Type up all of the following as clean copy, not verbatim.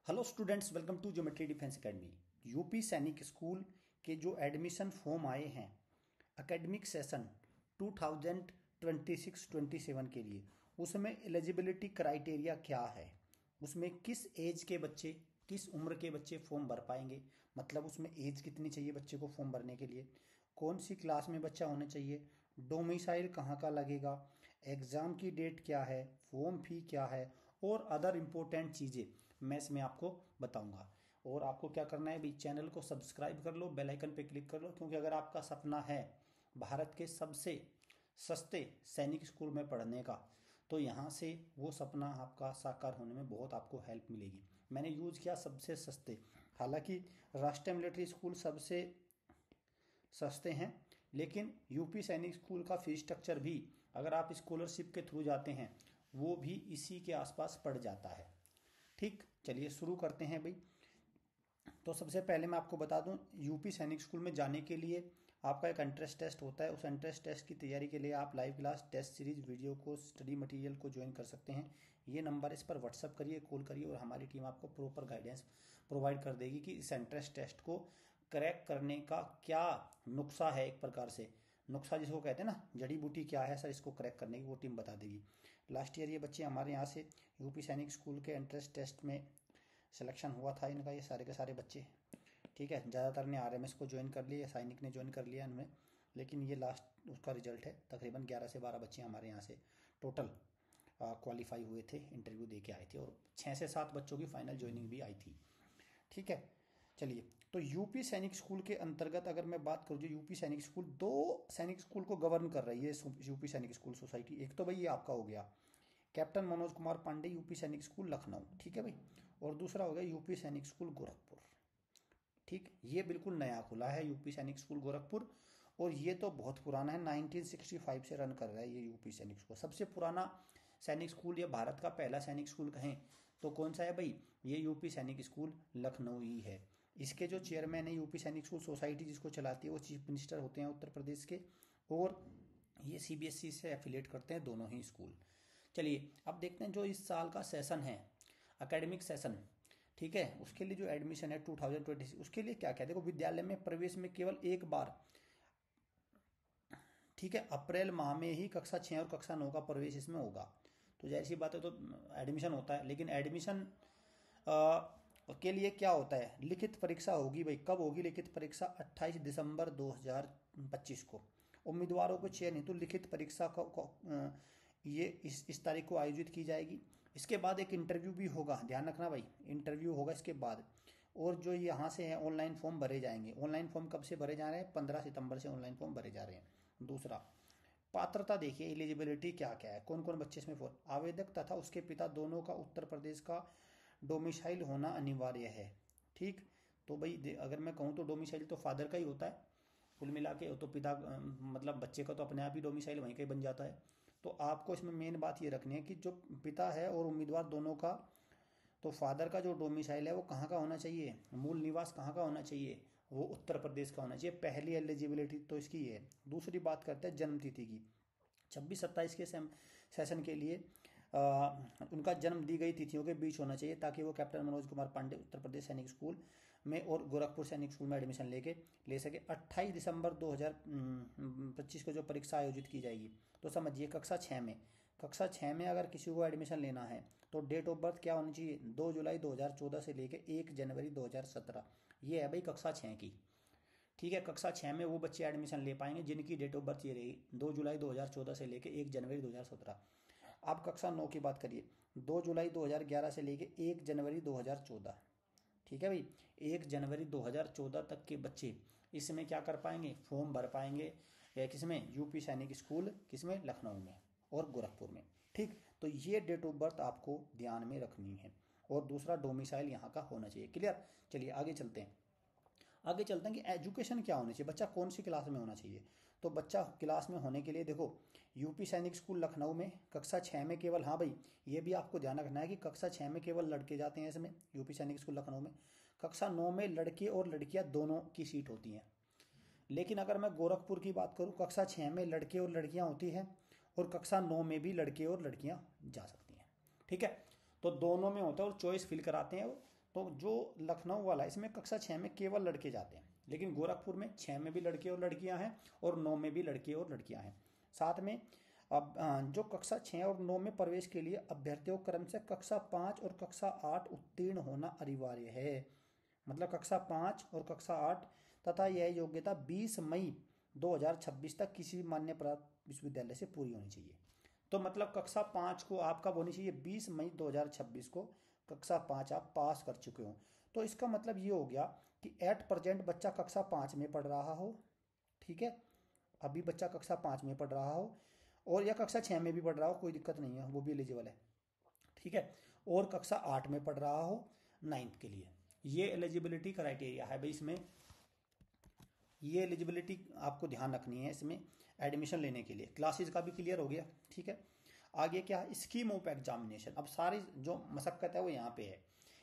Hello students, welcome to geometry defence academy. UP Sainik school के जो admission form आए हैं एकेडमिक सेशन 2026-27 के लिए, उसमें एलिजिबिलिटी क्राइटेरिया क्या है, उसमें किस एज के बच्चे, किस उम्र के बच्चे फॉर्म भर पाएंगे, मतलब उसमें एज कितनी चाहिए बच्चे को फॉर्म भरने के लिए, कौन सी क्लास में बच्चा होना चाहिए, डोमिसाइल कहाँ का लगेगा, एग्ज़ाम की डेट क्या है, फॉर्म फी क्या है और अदर इम्पोर्टेंट चीज़ें मैं इसमें आपको बताऊंगा। और आपको क्या करना है भाई, चैनल को सब्सक्राइब कर लो, बेल आइकन पे क्लिक कर लो, क्योंकि अगर आपका सपना है भारत के सबसे सस्ते सैनिक स्कूल में पढ़ने का, तो यहाँ से वो सपना आपका साकार होने में बहुत आपको हेल्प मिलेगी। मैंने यूज़ किया सबसे सस्ते, हालांकि राष्ट्रीय मिलिट्री स्कूल सबसे सस्ते हैं, लेकिन यूपी सैनिक स्कूल का फीस स्ट्रक्चर भी अगर आप स्कॉलरशिप के थ्रू जाते हैं वो भी इसी के आसपास पड़ जाता है। ठीक, चलिए शुरू करते हैं भाई। तो सबसे पहले मैं आपको बता दूं, यूपी सैनिक स्कूल में जाने के लिए आपका एक एंट्रेंस टेस्ट होता है। उस एंट्रेंस टेस्ट की तैयारी के लिए आप live class, test series, video को, स्टडी मटेरियल को ज्वाइन कर सकते हैं। ये नंबर, इस पर व्हाट्सअप करिए, कॉल करिए और हमारी टीम आपको प्रॉपर गाइडेंस प्रोवाइड कर देगी कि इस एंट्रेंस टेस्ट को क्रैक करने का क्या नुस्खा है। एक प्रकार से नुस्खा जिसको कहते हैं ना, जड़ी बूटी क्या है सर इसको क्रैक करने की, वो टीम बता देगी। लास्ट ईयर ये बच्चे हमारे यहाँ से यूपी सैनिक स्कूल के एंट्रेंस टेस्ट में सिलेक्शन हुआ था इनका, ये सारे के सारे बच्चे। ठीक है, ज़्यादातर ने आरएमएस को ज्वाइन कर लिया, सैनिक ने ज्वाइन कर लिया इनमें, लेकिन ये लास्ट उसका रिजल्ट है। तकरीबन 11 से 12 बच्चे हमारे यहाँ से टोटल क्वालिफाई हुए थे, इंटरव्यू दे के आए थे, और 6 से 7 बच्चों की फाइनल ज्वाइनिंग भी आई थी। ठीक है, चलिए। तो यूपी सैनिक स्कूल के अंतर्गत अगर मैं बात करूँ, जो यूपी सैनिक स्कूल, दो सैनिक स्कूल को गवर्न कर रही है यूपी सैनिक स्कूल सोसाइटी। एक तो भाई ये आपका हो गया captain Manoj Kumar Pandey UP Sainik school Lucknow, ठीक है भाई, और दूसरा हो गया यूपी सैनिक स्कूल गोरखपुर। ठीक, ये बिल्कुल नया खुला है यूपी सैनिक स्कूल गोरखपुर, और ये तो बहुत पुराना है, 1965 से रन कर रहा है ये यूपी सैनिक स्कूल। सबसे पुराना सैनिक स्कूल, या भारत का पहला सैनिक स्कूल कहें तो कौन सा है भाई, ये यूपी सैनिक स्कूल लखनऊ ही है। इसके जो चेयरमैन है यूपी सैनिक स्कूल सोसाइटी जिसको चलाती है, वो चीफ मिनिस्टर होते हैं उत्तर प्रदेश के, और ये सीबीएसई से एफिलेट करते हैं दोनों ही स्कूल। चलिए अब देखते हैं जो इस साल का सेशन है, एकेडमिक सेशन, ठीक है, उसके लिए जो एडमिशन है 2026, उसके लिए क्या क्या देखो, विद्यालय में प्रवेश में केवल एक बार, ठीक है, अप्रैल माह में ही कक्षा 6 और कक्षा 9 का प्रवेश इसमें होगा। तो जाहिर सी बात है, तो एडमिशन होता है, लेकिन एडमिशन के लिए क्या होता है, लिखित परीक्षा होगी भाई। कब होगी लिखित परीक्षा? 28 दिसंबर 2025 को। उम्मीदवारों को चयन हेतु लिखित परीक्षा ये इस तारीख को आयोजित की जाएगी। इसके बाद एक इंटरव्यू भी होगा, ध्यान रखना भाई, इंटरव्यू होगा इसके बाद। और जो यहाँ से है ऑनलाइन फॉर्म भरे जाएंगे। ऑनलाइन फॉर्म कब से भरे जा रहे हैं? 15 सितंबर से ऑनलाइन फॉर्म भरे जा रहे हैं। दूसरा, पात्रता देखिए, एलिजिबिलिटी क्या क्या है, कौन कौन बच्चे इसमें फॉर्म, आवेदक तथा उसके पिता दोनों का उत्तर प्रदेश का डोमिसाइल होना अनिवार्य है। ठीक, तो भाई अगर मैं कहूँ तो डोमिसाइल तो फादर का ही होता है कुल मिला के, तो पिता मतलब बच्चे का तो अपने आप ही डोमिसाइल वहीं का ही बन जाता है। तो आपको इसमें मेन बात ये रखनी है कि जो पिता है और उम्मीदवार दोनों का, तो फादर का जो डोमिसाइल है वो कहाँ का होना चाहिए, मूल निवास कहाँ का होना चाहिए, वो उत्तर प्रदेश का होना चाहिए। पहली एलिजिबिलिटी तो इसकी है। दूसरी बात करते हैं जन्म तिथि की। 26-27 के सेशन के लिए उनका जन्म दी गई तिथियों के बीच होना चाहिए, ताकि वो कैप्टन मनोज कुमार पांडे उत्तर प्रदेश सैनिक स्कूल में और गोरखपुर सैनिक स्कूल में एडमिशन ले सके। 28 दिसंबर 2025 को जो परीक्षा आयोजित की जाएगी, तो समझिए कक्षा 6 में अगर किसी को एडमिशन लेना है तो डेट ऑफ बर्थ क्या होनी चाहिए, 2 जुलाई 2014 से लेके 1 जनवरी 2017, ये है भाई कक्षा 6 की। ठीक है, कक्षा 6 में वो बच्चे एडमिशन ले पाएंगे जिनकी डेट ऑफ बर्थ ये रहेगी 2 जुलाई 2014 से लेके 1 जनवरी 2017। आप कक्षा 9 की बात करिए, 2 जुलाई 2011 से लेके 1 जनवरी 2014। ठीक है भाई, 1 जनवरी 2014 तक के बच्चे इसमें क्या कर पाएंगे, फॉर्म भर पाएंगे। किसमें? यूपी सैनिक स्कूल, किसमें? लखनऊ में और गोरखपुर में। ठीक, तो ये डेट ऑफ बर्थ आपको ध्यान में रखनी है। और दूसरा, डोमिसाइल यहाँ का होना चाहिए। क्लियर? चलिए आगे चलते हैं कि एजुकेशन क्या होनी चाहिए, बच्चा कौन सी क्लास में होना चाहिए। तो बच्चा क्लास में होने के लिए देखो, यूपी सैनिक स्कूल लखनऊ में कक्षा 6 में केवल, हाँ भाई ये भी आपको ध्यान रखना है कि कक्षा 6 में केवल लड़के जाते हैं इसमें, यूपी सैनिक स्कूल लखनऊ में। कक्षा 9 में लड़के और लड़कियां दोनों की सीट होती हैं। लेकिन अगर मैं गोरखपुर की बात करूँ, कक्षा 6 में लड़के और लड़कियां होती हैं, और कक्षा 9 में भी लड़के और लड़कियां जा सकती हैं। ठीक है, तो दोनों में होता है, और चॉइस फिल कराते हैं तो जो लखनऊ वाला इसमें कक्षा 6 में केवल लड़के जाते हैं, लेकिन गोरखपुर में 6 में भी लड़के और लड़कियां हैं और 9 में भी लड़के और लड़कियां हैं। साथ में अब जो कक्षा 6 और 9 में प्रवेश के लिए अभ्यर्थियों क्रम से कक्षा 5 और कक्षा 8 उत्तीर्ण होना अनिवार्य है। मतलब कक्षा 5 और कक्षा 8 तथा यह योग्यता 20 मई 2026 तक किसी मान्य प्राप्त विश्वविद्यालय से पूरी होनी चाहिए। तो मतलब कक्षा 5 को आप कब होनी चाहिए? 20 मई 2026 को कक्षा 5 आप पास कर चुके हो। तो इसका मतलब ये हो गया कि एट प्रेजेंट बच्चा कक्षा 5 में पढ़ रहा हो, ठीक है, अभी बच्चा कक्षा 5 में पढ़ रहा हो, और या कक्षा 6 में भी पढ़ रहा हो, कोई दिक्कत नहीं है, वो भी एलिजिबल है, ठीक है, और कक्षा 8 में पढ़ रहा हो 9th के लिए। ये एलिजिबिलिटी क्राइटेरिया है भाई। इसमें ये एलिजिबिलिटी आपको ध्यान रखनी है इसमें एडमिशन लेने के लिए। क्लासेज का भी क्लियर हो गया, ठीक है। आगे क्या है? Scheme of examination. अब सारी जो मशक्कत है वो यहाँ पे है।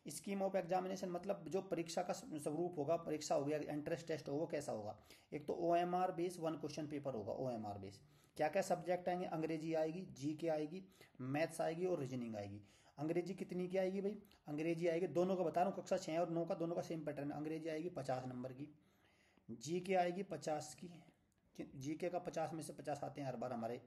स्कीम ऑफ एग्जामिनेशन मतलब जो परीक्षा का स्वरूप होगा, परीक्षा होगी, एंट्रेंस टेस्ट होगा, वो कैसा होगा? एक तो OMR बेस 1 क्वेश्चन पेपर होगा, OMR बेस। क्या क्या सब्जेक्ट आएंगे? अंग्रेजी आएगी, GK आएगी, मैथ्स आएगी और रीजनिंग आएगी। अंग्रेजी कितनी की आएगी भाई? अंग्रेजी आएगी, दोनों का बता रहा हूँ, कक्षा 6 और 9 का दोनों का सेम पैटर्न है। अंग्रेजी आएगी 50 नंबर की, GK आएगी 50 की। GK का 50 में से 50 आते हैं हर बार हमारे,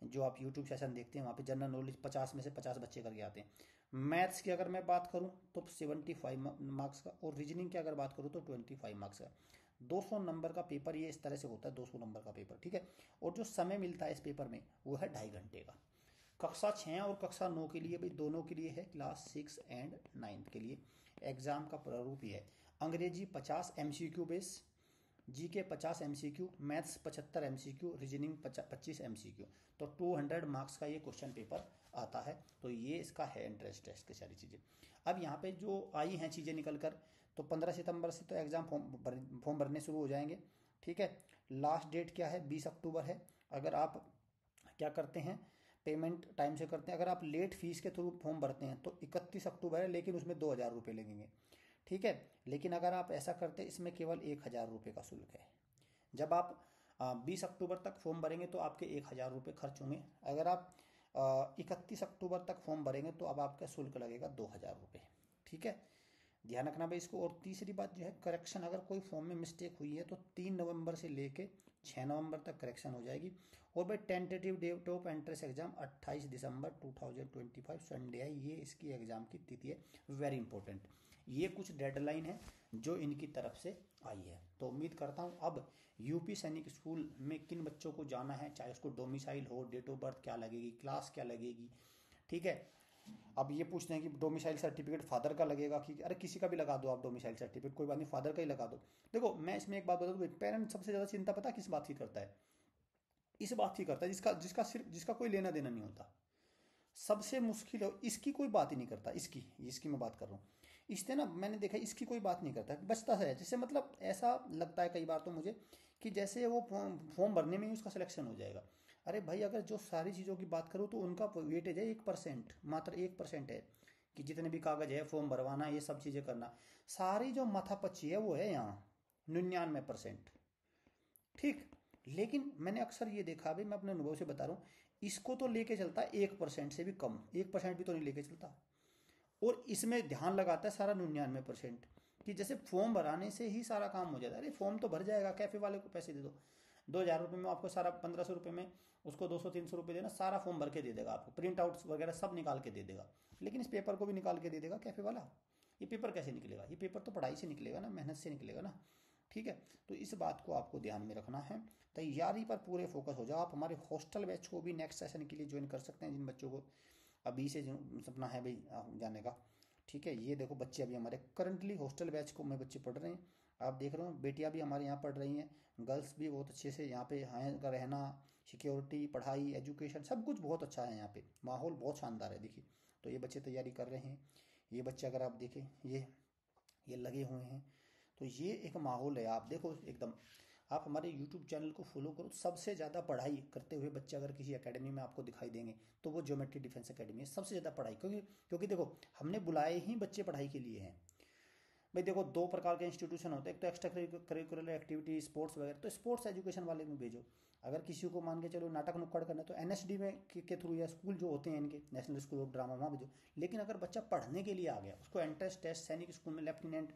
जो आप यूट्यूब सेशन देखते हैं वहाँ पे जनरल नॉलेज 50 में से 50 बच्चे करके आते हैं। मैथ्स की अगर मैं बात करूँ तो 75 मार्क्स का, और रीजनिंग की अगर बात करूँ तो 25 मार्क्स का। 200 नंबर का पेपर ये इस तरह से होता है, 200 नंबर का पेपर, ठीक है। और जो समय मिलता है इस पेपर में वो है 2.5 घंटे का। कक्षा 6 और कक्षा 9 के लिए भाई, दोनों के लिए है, क्लास 6 एंड 9 के लिए। एग्जाम का प्रारूप ही है, अंग्रेजी 50 MCQ base, GK 50 MCQ, maths 75 MCQ, reasoning 25 MCQ। तो 200 मार्क्स का ये क्वेश्चन पेपर आता है। तो ये इसका है एंट्रेंस टेस्ट की सारी चीज़ें। अब यहाँ पे जो आई हैं चीज़ें निकल कर, तो 15 सितंबर से तो एग्ज़ाम फॉर्म भरने शुरू हो जाएंगे, ठीक है। लास्ट डेट क्या है? 20 अक्टूबर है। अगर आप क्या करते हैं, पेमेंट टाइम से करते हैं, अगर आप लेट फीस के थ्रू फॉर्म भरते हैं तो 31 अक्टूबर है, लेकिन उसमें 2,000 रुपये लगेंगे, ठीक है। लेकिन अगर आप ऐसा करते हैं, इसमें केवल 1,000 रुपये का शुल्क है। जब आप 20 अक्टूबर तक फॉर्म भरेंगे तो आपके 1,000 रुपये खर्च होंगे। अगर आप 31 अक्टूबर तक फॉर्म भरेंगे तो अब आपका शुल्क लगेगा 2,000 रुपये, ठीक है। ध्यान रखना भाई इसको। और तीसरी बात जो है, करेक्शन, अगर कोई फॉर्म में मिस्टेक हुई है तो 3 नवंबर से लेके 6 नवंबर तक करेक्शन हो जाएगी। और भाई tentative date of entrance exam 28 दिसंबर 2025 संडे है, ये इसकी एग्जाम की तिथि है, वेरी इंपॉर्टेंट। ये कुछ डेडलाइन है जो इनकी तरफ से आई है। तो उम्मीद करता हूँ अब यूपी सैनिक स्कूल में किन बच्चों को जाना है, चाहे उसको डोमिसाइल हो, डेट ऑफ बर्थ क्या लगेगी, क्लास क्या लगेगी, ठीक है। अब ये पूछते हैं कि डोमिसाइल सर्टिफिकेट फादर का लगेगा कि, अरे किसी का भी लगा दो आप डोमिसाइल सर्टिफिकेट, कोई बात नहीं, फादर का ही लगा दो। देखो मैं इसमें एक बात बता दूँ, पेरेंट सबसे ज़्यादा चिंता पता किस बात की करता है? इस बात की करता है जिसका जिसका सिर्फ जिसका कोई लेना देना नहीं होता। सबसे मुश्किल है, इसकी कोई बात ही नहीं करता, इसकी मैं बात कर रहा हूँ। इससे ना मैंने देखा, इसकी कोई बात नहीं करता, बचता है। जैसे मतलब ऐसा लगता है कई बार तो मुझे कि जैसे वो फॉर्म भरने में ही उसका सिलेक्शन हो जाएगा। अरे भाई, अगर जो सारी चीज़ों की बात करूँ तो उनका वेटेज है 1%, मात्र 1% है कि जितने भी कागज है, फॉर्म भरवाना, ये सब चीज़ें करना। सारी जो माथापच्ची है वो है यहाँ 99%, ठीक। लेकिन मैंने अक्सर ये देखा, भाई मैं अपने अनुभव से बता रहा हूँ, इसको तो लेके चलता है 1% से भी कम, 1% भी तो नहीं लेके चलता। और इसमें ध्यान लगाता है सारा 99%, कि जैसे फॉर्म भराने से ही सारा काम हो जाता है। अरे फॉर्म तो भर जाएगा, कैफे वाले को पैसे दे दो, 2,000 रुपये में आपको सारा, 1,500 रुपये में उसको 200-300 रुपये देना, सारा फॉर्म भर के दे देगा आपको, प्रिंट आउट्स वगैरह सब निकाल के दे देगा। लेकिन इस पेपर को भी निकाल के दे देगा कैफे वाला। ये पेपर कैसे निकलेगा? ये पेपर तो पढ़ाई से निकलेगा ना, मेहनत से निकलेगा ना, ठीक है। तो इस बात को आपको ध्यान में रखना है, तैयारी पर पूरे फोकस हो जाओ। आप हमारे हॉस्टल बैच को भी नेक्स्ट सेशन के लिए ज्वाइन कर सकते हैं, जिन बच्चों को अभी से जो सपना है भाई जाने का, ठीक है। ये देखो बच्चे अभी हमारे करंटली हॉस्टल बैच को में बच्चे पढ़ रहे हैं, आप देख रहे हो, बेटियां भी हमारे यहाँ पढ़ रही हैं, गर्ल्स भी बहुत अच्छे से यहाँ पे हैं, का रहना, सिक्योरिटी, पढ़ाई, एजुकेशन, सब कुछ बहुत अच्छा है यहाँ पे, माहौल बहुत शानदार है। देखिए, तो ये बच्चे तैयारी कर रहे हैं। ये बच्चे अगर आप देखें, ये लगे हुए हैं, तो ये एक माहौल है। आप देखो एकदम, आप हमारे YouTube चैनल को फॉलो करो, सबसे ज़्यादा पढ़ाई करते हुए बच्चे अगर किसी एकेडमी में आपको दिखाई देंगे तो वो ज्योमेट्री डिफेंस एकेडमी है, सबसे ज़्यादा पढ़ाई। क्योंकि क्योंकि देखो, हमने बुलाए ही बच्चे पढ़ाई के लिए हैं। भाई देखो, दो प्रकार के इंस्टीट्यूशन होते हैं, एक तो एक्स्ट्रा करिकुलर एक्टिविटी स्पोर्ट्स वगैरह, तो स्पोर्ट्स एजुकेशन वाले में भेजो। अगर किसी को मान के चलो नाटक नुक्कड़ करना है तो एनएसडी में के थ्रू, या स्कूल जो होते हैं इनके नेशनल स्कूल ऑफ ड्रामा, वहाँ भेजो। लेकिन अगर बच्चा पढ़ने के लिए आ गया, उसको एंट्रेंस टेस्ट सैनिक स्कूल में लेफ्टिनेंट,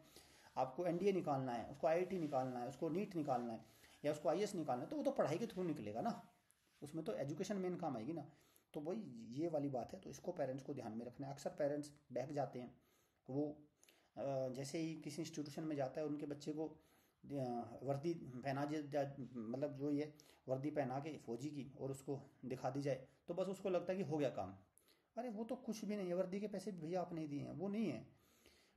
आपको एनडीए निकालना है, उसको आईआईटी निकालना है, उसको नीट निकालना है, या उसको आईएएस निकालना है, तो वो तो पढ़ाई के थ्रू निकलेगा ना, उसमें तो एजुकेशन मेन काम आएगी ना। तो वही ये वाली बात है, तो इसको पेरेंट्स को ध्यान में रखना है। अक्सर पेरेंट्स बहक जाते हैं, वो जैसे ही किसी इंस्टीट्यूशन में जाता है, उनके बच्चे को वर्दी पहना मतलब जो ये वर्दी पहना के फौजी की, और उसको दिखा दी जाए, तो बस उसको लगता है कि हो गया काम। अरे वो तो कुछ भी नहीं है, वर्दी के पैसे भी भैया आपने दिए हैं, वो नहीं है।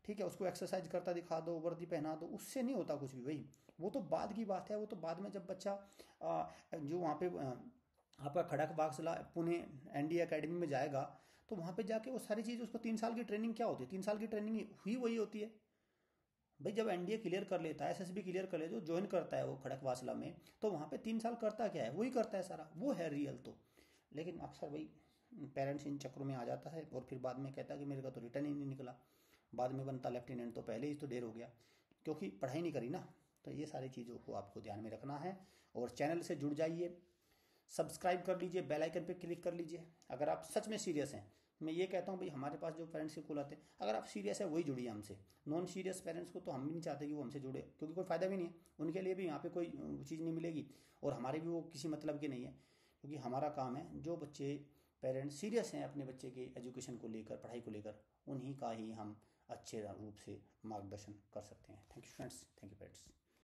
ठीक है, उसको एक्सरसाइज करता दिखा दो, वर्दी पहना दो, उससे नहीं होता कुछ भी भाई। वो तो बाद की बात है, वो तो बाद में जब बच्चा जो वहाँ पे आपका खड़गवासला पुणे एनडीए एकेडमी में जाएगा, तो वहाँ पे जाके वो सारी चीज़, उसको 3 साल की ट्रेनिंग क्या होती है, 3 साल की ट्रेनिंग हुई वही होती है भाई। जब एनडीए क्लियर कर लेता है, एसएसबी क्लियर कर ले, जो ज्वाइन करता है वो खड़गवासला में, तो वहाँ पे 3 साल करता क्या है, वही करता है सारा, वो है रियल तो। लेकिन अक्सर भाई पेरेंट्स इन चक्रों में आ जाता है, और फिर बाद में कहता है कि मेरे का तो रिटर्न ही नहीं निकला। बाद में बनता लेफ्टिनेंट तो पहले ही तो देर हो गया, क्योंकि पढ़ाई नहीं करी ना। तो ये सारी चीज़ों को आपको ध्यान में रखना है। और चैनल से जुड़ जाइए, सब्सक्राइब कर लीजिए, बेल आइकन पे क्लिक कर लीजिए। अगर आप सच में सीरियस हैं, मैं ये कहता हूँ भाई, हमारे पास जो पेरेंट्स के कॉल आते हैं, अगर आप सीरियस है वही जुड़िए हमसे। नॉन सीरियस पेरेंट्स को तो हम भी नहीं चाहते कि वो हमसे जुड़े, क्योंकि कोई फ़ायदा भी नहीं है, उनके लिए भी यहाँ पे कोई चीज़ नहीं मिलेगी, और हमारे भी वो किसी मतलब के नहीं है। क्योंकि हमारा काम है, जो बच्चे पेरेंट्स सीरियस हैं अपने बच्चे के एजुकेशन को लेकर, पढ़ाई को लेकर, उन्हीं का ही हम अच्छे रूप से मार्गदर्शन कर सकते हैं। Thank you friends, thank you parents.